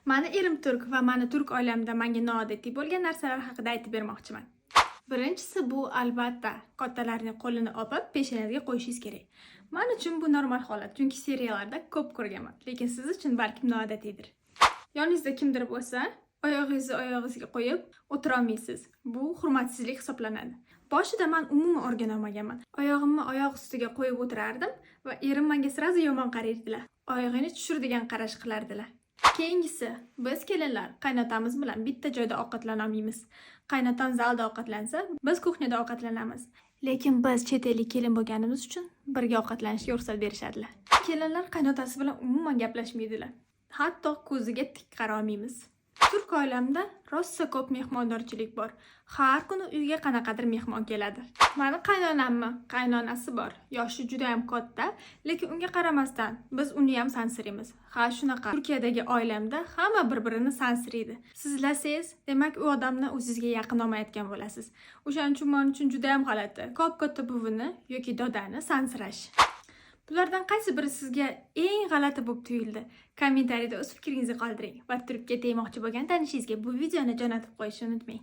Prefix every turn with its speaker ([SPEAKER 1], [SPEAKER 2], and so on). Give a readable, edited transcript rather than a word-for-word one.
[SPEAKER 1] Mani erim turk va mani turk oilamda menga noodatiy bo'lgan narsalar haqida aytib bermoqchiman. Birinchisi bu albatta kattalarning qo'lini opib peshonasiga qo'yishingiz kerak. Men uchun bu normal holat, chunki seriallarda ko'p ko'rganman, lekin siz uchun balkim noodatiydir. Yoningizda kimdir bo'lsa, oyog'ingizni oyog'ingizga qo'yib o'tira olmaysiz. Bu hurmatsizlik hisoblanadi. Boshida men umuman o'rgana olmaganman. Oyog'imni oyoq ustiga qo'yib o'tirardim va erim menga sirazi yomon qaraydilar. Oyog'ini tushir degan qarash qilardilar. Keyingisi, biz kelinlar qaynotamiz bilan bitta joyda ovqatlana olmaymiz. Qaynotam zalda ovqatlansa, biz kuxnyada ovqatlanamiz. Lekin biz chet ellik kelin bo'lganimiz uchun birga ovqatlanishga ruxsat berishadilar. Kelinlar qaynotasi bilan umuman gaplashmaydilar. Hatto ko'ziga tik qara olmaymiz. Turk oilamda rosa ko'p mehmondorchilik bor. Har kuni uyga qanaqadir mehmon keladi. Mani qaynonammi, qaynonasi bor. Yoshi juda ham katta, lekin unga qaramasdan biz uni ham sansiraymiz. Ha, shunaqa. Turkiyadagi oilamda hamma bir-birini sansiraydi. Sizlasangiz, demak u odamni o'zingizga yaqin olmayotgan bo'lasiz. O'shaning uchun men uchun juda ham g'alati. Katta buvini yoki dodani sansirash. Bulardan qaysi biri sizga eng g'alati bo'lib tuyuldi? Kommentariyada o'z fikringizni qoldiring va turkcha demoqchi bo'lgan tanishingizga bu videoni jo'natib qo'yishni unutmang.